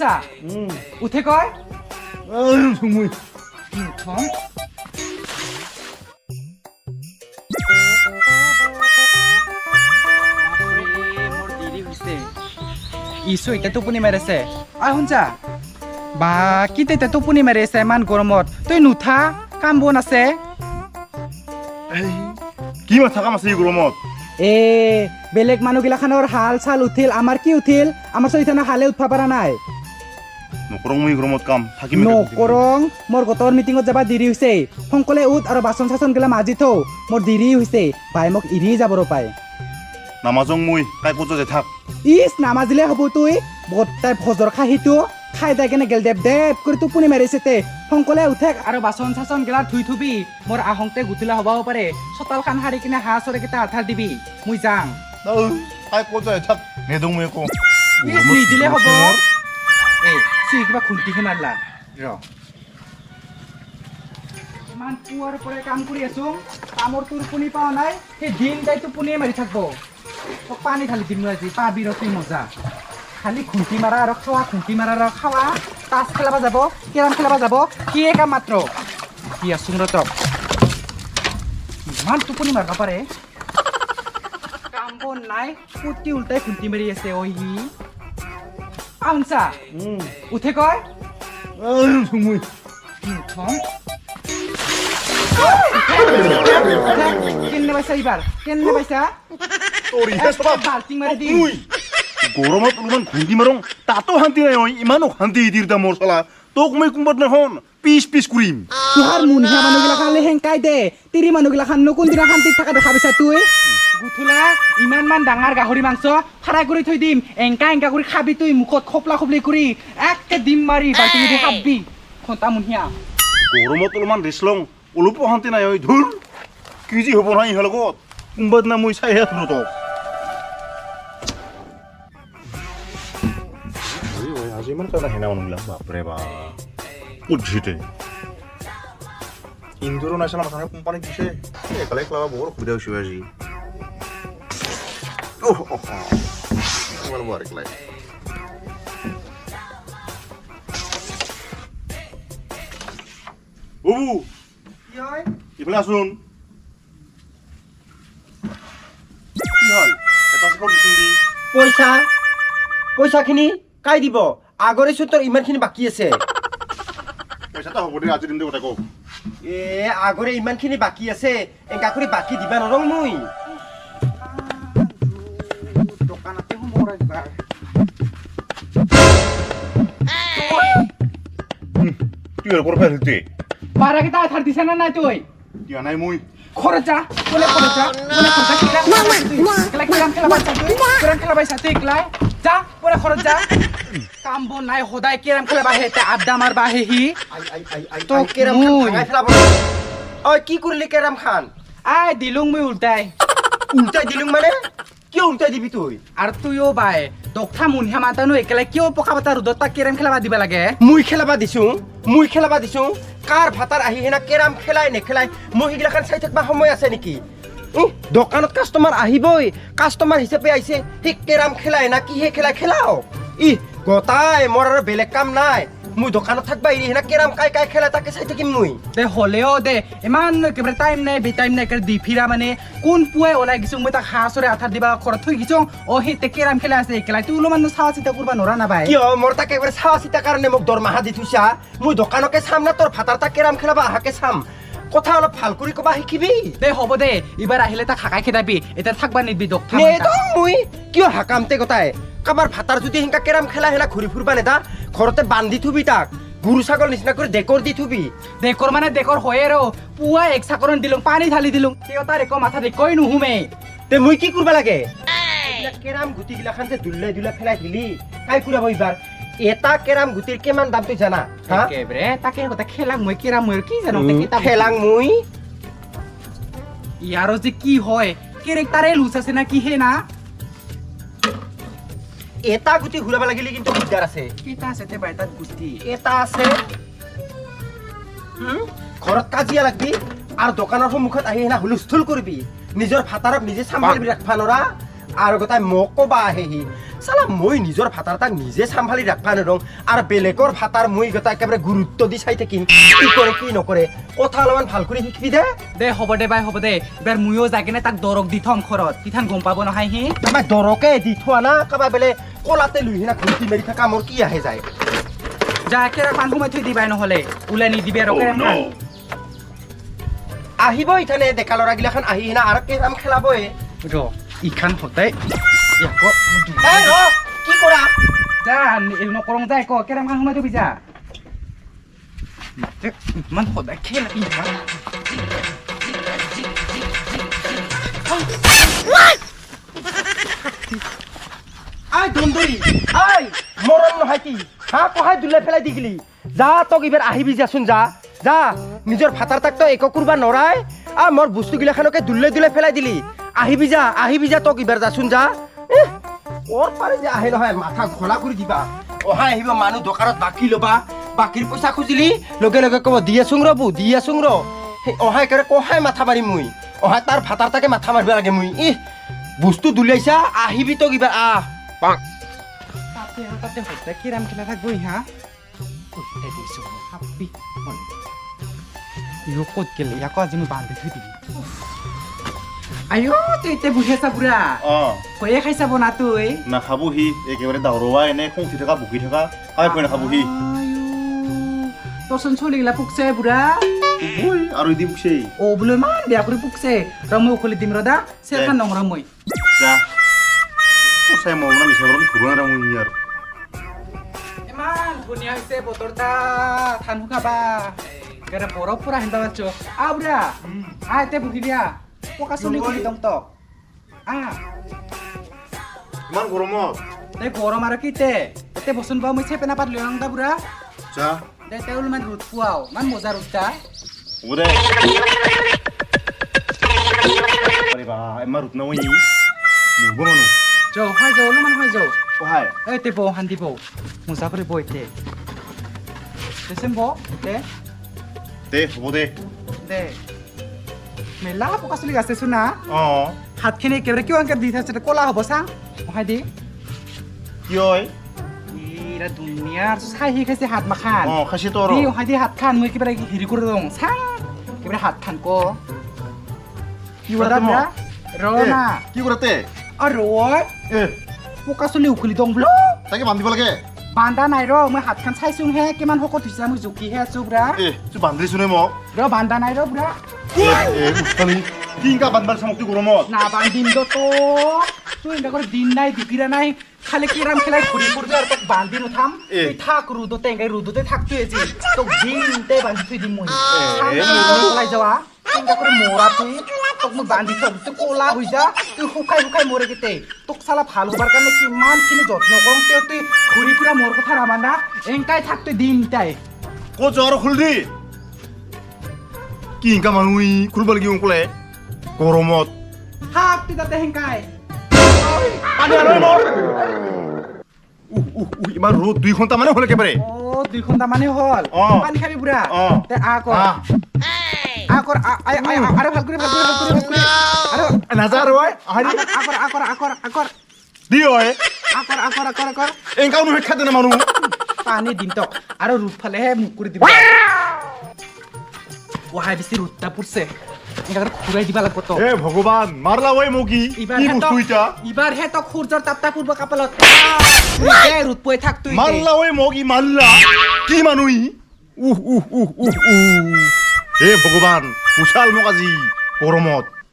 চা উঠে কয় মই উঠম মোৰ দেৰি হৈছে ইছু এতিয়া টোপনি মাৰিছে শুনছা বা কি তেতিয়া টোপনি মাৰি আছে ইমান গৰমত তই নুঠা কাম বন আছে কি মাথা কাম আছে এই গৰমত বেলেগ মানুহগিলাখানৰ হাল চাল উঠিল আমাৰ কি উঠিল আমাৰ চৈথানা হালে উঠবা পৰা নাই নকৰং মই গৰমত কাম থাকিম নকৰং মোৰ গোটৰ মিটিঙত যাবা দেৰি হৈছে সোনকালে উঠ আৰু বাচন চাচন গিলা মাজি থৌ মোৰ দেৰি হৈছে বাই মোক এৰি যাব পায় নামাজং মই কাই ক'ত যায় থাক ইছ নামাজিলে হ'ব তুই গোটাই ভজৰ খাহিটো খাই তাই কেনে গেল দেৱ দেৱ কৰি টোপনি মাৰিছে তে সোনকালে উঠে আৰু বাচন চাচন গিলা ধুই থবি মোৰ আহংতে গুঠিলা হ'বও পাৰে চোতালখন সাৰি কিনে হাঁহ চৰাইকেইটা আধাৰ দিবি মই যাং কাই ক'ত যায় থাক নেদং মই একো নিদিলে হ'ব চুই কিবা খুন্তিহে মাৰলা ৰ ইমান পুৱাৰ পৰাই কাম কৰি আছো কামৰ তোৰ টোপনি পোৱা নাই সেই দিন তাই টোপনিয়ে মাৰি থাকব তোক পানী ঢালি দিম আজি পাবি ৰ তুই মজা খালি খুন্তি মাৰা আৰু খাৱা তাচ খেলাব যাব কেৰাম খেলাব যাব কিয়ে কাম মাত্ৰ কি আছো ৰ তক ইমান টোপনি মাৰিব পাৰে কাম বন নাই কুটি উল্টাই খুন্তি মাৰি আছে সি আনছা উঠে কয় মই উঠম কেনে পাইছা এইবাৰ কেনে পাইছা বাল্টিং মাৰি দিম গৰমত অলপমান খুন্দি মাৰং তাতো শান্তি নাই ইমান অশান্তি দিৰ মোৰ চলা তোক মই কোনবাত নহন পিছ কৰিম তোহাৰ মুনিয়া মানুহগিলাখানলে হেংকাই দে তিৰি মানুহগিলাখান কোনদিনা শান্তিত থকা দেখা পাইছা তুই গুঠুলা ইমানমান ডাঙৰ গাহৰি মাংস ফ্ৰাই কৰি থৈ দিম এংকা কৰি খাবি তুই মুখত খপলা খপলি কৰি একে ডিম মাৰি বাল্টিংটো খাবি খন্তা মুনিয়া গৰমত অলপমান ৰেষ্ট লওঁ অলপো শান্তি নাই ধুৰ কি যি হ'ব নহয় ইহঁৰ লগত কোনবাত না মই চাইহে থাকোঁ তোক আজি ইমান কাৰণে হেনা মানুহবিলাক বাপৰে বা উঠিতে ইন্দোৰো নাইছিল মাথানে কোম্পানী দিছে একালে খেলাব বৰ অসুবিধা হৈছে আজি বাবু ইফালে আসুন কি হল এটা সকল দিছিল দি পইচাখিনি কাই দিব আগৰে তোৰ ইমানখিনি বাকী আছে পইচাটা হ'ব দে আজি দিনটো কথা কওক আগৰে ইমানখিনি বাকী আছে এংকা কৰি বাকী দিবা নৰং মই দোকানতে সোমাৰ একবাৰ তুই আর করবে দিতে বারাকেটা আধার দিছ না নাই তুই দিয়া নাই মই খরচা বলে খরচা কিরাম খেলা বাচ্চা তুই কিরাম খেলা বাইছা তুই একলাই যা পরে খরচ যা কাম বন নাই সদায় কিরাম খেলা বাহে তে আড্ডা মার বাহে হি তো কেরাম খান ভাঙাই ফেলাব ওই কি করলি কেরাম খান আই দিলুং মই উল্টাই দিলুং মানে কি উল্টাই দিবি তুই আর তুইও বাই দক্ষা মুনিয়া মাতানো একেলাই কিয় পকা পাতা রুদত তা কিরাম খেলা দিবা লাগে মুই খেলাবা দিছো কাৰ ভাতাৰ আহি হেনা কেৰাম খেলাই নেখেলাই মই সেইগিলাখান চাই থাকবা সময় আছে নেকি দোকানত কাষ্টমাৰ আহিবই কাষ্টমাৰ হিচাপে আহিছে সেই কেৰাম খেলাই না কিহে খেলাও গতাই মোৰ আৰু বেলেগ কাম নাই মই দোকানত থাকবা এৰি হেনা কেৰাম কাই খেলা তাকে চাই থাকিম মই দে হলেও দে ইমান একেবাৰে টাইম নাই বেটাইম নাই দি ফিৰা মানে কোন পুৱাই ওলাই গিছো মই তাক হাঁচৰে আঠাৰ দিবা ঘৰত থৈ গিছো সেই কেৰাম খেলা আছে একেলাই তুই অলপমান চাৱা চিতা কৰবা নৰা না বাই কিয় মোৰ তাক একেবাৰে চাৱা চিতা কাৰণে মোক দৰমাহা দি থৈছা মই দোকানকে চাম না তোৰ ভাতাৰ তাক কেৰাম খেলাবা আহাকে চাম কথা অলপ ভাল কৰি কবা শিকিবি দে হ'ব দে এবাৰ আহিলে তাক হাকাই খেদাবি এটা থাকবা নিবি দক্ষা মই কিয় হাকামতে গতাই কাবাৰ ভাতাৰ যদি হিংকা কেৰাম খেলা হেলা ঘূৰি ফুৰবা নেদা ঘৰতে বান্ধি থবি তাক গৰু ছাগল নিচিনা কৰি ডেকৰ দি থবি ডেকৰ মানে ডেকৰ হয়ে ৰ পুৱা এক চাকৰণ দিলুং পানী ঢালি দিলুং তেওঁ তাৰ একো মাথা দেখকৈ নুহুমে তে মই কি কৰবা লাগে কেৰাম গুটি গিলাখান যে দুলাই ফেলাই দিলি কাই কুৰাব এইবাৰ এটা কেৰাম গুটিৰ কিমান দাম তুই জানা একেবাৰে তাকে কথা খেলাং মই কেৰাম মই কি জানো খেলাং মই ইয়াৰো যে কি হয় কেৰেক্টাৰে লুচ আছে না কি হে না এটা গুটি ঘূৰাব লাগিলে কিন্তু দিগদাৰ আছে কেইটা আছে তে বাইতাত গুটি এটা আছে ঘৰত কাজিয়া লাগবি আৰু দোকানৰ সন্মুখত আহি হেনা হুলস্থুল কৰিবি নিজৰ ভাতাৰক নিজে চম্ভালিবি ৰাখবা নৰা আৰু গতাই মোক কবা আহেহি চালা মই নিজৰ ভাতাৰ তাক নিজে চম্ভালি ৰাখবা নৰং আৰু বেলেগৰ ভাতাৰ মই গতা একেবাৰে গুৰুত্ব দি চাই থাকিম কি কৰে কি নকৰে কথা অলপমান ভাল কৰি শিকিবি দে হ'ব দে বাই হ'ব দে এবাৰ ময়ো যাই কিনে তাক দৰক দি থম ঘৰত তিথান গম পাব নহয় সি আমাৰ দৰকে দি থোৱা না কাবা বেলে কলাতে লৈ হিনা ঘুটি মাৰি থকা মোৰ কি আহে যায় যা কেৰা পান সোমাই থৈ দিবাই নহ'লে ওলাই নিদিবি আৰু কেৰাম খান আহিব ইথানে ডেকা ল'ৰাগিলাখান আহি হিনা আৰু কেৰাম খেলাবই ৰ ইখান সদায় কি কৰা যা নকৰং যাই ক কেৰাম খান সোমাই থবি যা ইমান সদায় খেলা ইখান আই দন্দৰি আই মৰম নহয় কি হা কহাই দুলে ফেলাই দি গলি যা তক ইবাৰ আহিবি যাচোন যা যা নিজৰ ভাতাৰ তাক তই একো কৰবা নৰাই আৰু মোৰ বস্তুগিলাখানকে দুলে দুলে ফেলাই দিলি আহিবি যা তক ইবাৰ যাচোন যা ক'ত পাৰে যে আহে নহয় মাথা ঘোলা কৰি দিবা অহাই আহিব মানুহ দোকানত বাকী ল'বা বাকীৰ পইচা খুজিলি লগে লগে ক'ব দি আছোং ৰ অহাই কৰে কহাই মাথা মাৰিম মই অহাই তাৰ ভাতাৰ তাকে মাথা মাৰিব লাগে মই বস্তু দুলাইছা আহিবি তক ইবাৰ আহ তাতে সদায় কেৰাম খেলা থাকবো ইহা উঠাই দিছো হাপি ইও ক'ত গেলি আকৌ আজি মই বান্ধি থৈ দিবি আইও তুই এতিয়া বুঢ়ী আছা বুঢ়া ভয়ে খাইছা বনা তুই নাখাবহি একেবাৰে দাউৰৱা এনে খংচি থকা ভুকি থকা খাই ভয় নাখাবহি তোৰচোন চলিগিলা পুকছে বুঢ়া আৰু এদি পুকছেই অ বোলো ইমান বেয়া কৰি পুকছে ৰ মই উখলি দিম ৰদা চেৰখান নংৰা মই যা সঁচাই মই মানে মিছা কৰি ঘূৰা নাৰামো আৰু ইমান ধুনীয়া হৈছে বতৰটা ধান শুকাবা একেবাৰে বৰফ পৰা হেন্দা পাচ্ছ বুঢ়া এতিয়া বুকি দিয়া পকা চলি কৰি দম তক ইমান গৰমত দে গৰম আৰু কিতে এতে বচন পাওঁ মই চেপেনা পাত লৈ আহোঁ দা বুঢ়া যা দে তেওঁ ইমান ৰ'দ পোৱাও ইমান মজা ৰ'দটা হ'ব দে পাৰিবা ইমান ৰ'দ নহয় মুৰ্গ মানুহ যাওঁ হয় যাওঁ অলপমান হয় যাওঁ সহায় তে বৌ শান্তি বৌ মজা কৰি বৌ এতে দেচোন বৌ দে হ'ব দে দে মেলা পকা চলি আছেচোন না অঁ হাতখিনি একেবাৰে কিয় এনেকৈ দি থৈছে ক'লা হ'ব চা সহায় দি কিয় ইৰা ধুনীয়া চাই সি খাইছে হাত মাখান অঁ খাইছে তোৰ দি সহায় দি হাত খান মই কিবা হেৰি কৰি দওঁ চা একেবাৰে হাত খান ক কি কৰা ৰ না কি কৰাতে ৰয় পকা চলি উখলি দওঁ বোলো তাকে বান্ধিব লাগে বান্ধা নাই ৰ মই হাতখন চাইছোং হে কিমান শকত হৈছে মই জুখিহে আছো বুঢ়া তুই বান্ধিছো নে মোক ৰ বান্ধা নাই ৰ বুঢ়া উস্তানি কিংকা বান্ধবাৰ চামকটো গৰমত না বান্ধিম তো তুই এনেকুৱা কৰি দিন নাই দুপিৰা নাই খালি কিৰাম খেলাই ঘূৰি ফুৰিবি আৰু তোক বান্ধি নুঠাম তুই থাক ৰ'দতে এনেকৈ ৰ'দতে থাকতো আজি তোক দিনতে বান্ধি থৈ দিম মই ওলাই যাৱা এনেকুৱা কৰি মৰা তুই তোক মই বান্ধি থম তুই ক'লা হৈ যা তুই শুকাই মৰে কেতে তোক চালা ভাল হ'বৰ কাৰণে কিমানখিনি যত্ন কৰোঁ তেওঁ তুই ঘূৰি ফুৰা মোৰ কথা নামানা এনেকাই থাক তুই দিনটাই ক'ত যোৱাৰ খুলদি কিংকা মানুহ খুলিব লাগিব ক'লে গৰমত থাক তুই তাতে সেনেকাই ইমান ৰ'দ 2 ঘণ্টা মানে হ'ল একেবাৰে 2 ঘণ্টা মানে হ'ল পানী খাবি বুঢ়া তে আৰু ভাল কৰি আৰু নাযা আৰু আকৰ দি হয় আকৰ এনেকাও নহয় খাতে না মানুহ পানী দিম তক আৰু ৰ'দ ফালেহে মুখ কৰি দিব ওহাই বেছি ৰ'দটা পৰছে এনেকৈ ঘূৰাই দিব লাগিব তক ভগৱান মাৰলা ঐ মগি কি বস্তু ইটা ইবাৰহে তক সূৰ্যৰ তাপটা পূৰ্ব কাপালত ৰ'দ পৰি থাক তুই মাৰলা ঐ মগি মাৰলা কি মানুহ ভগৱান উছাল মোক আজি গৰমত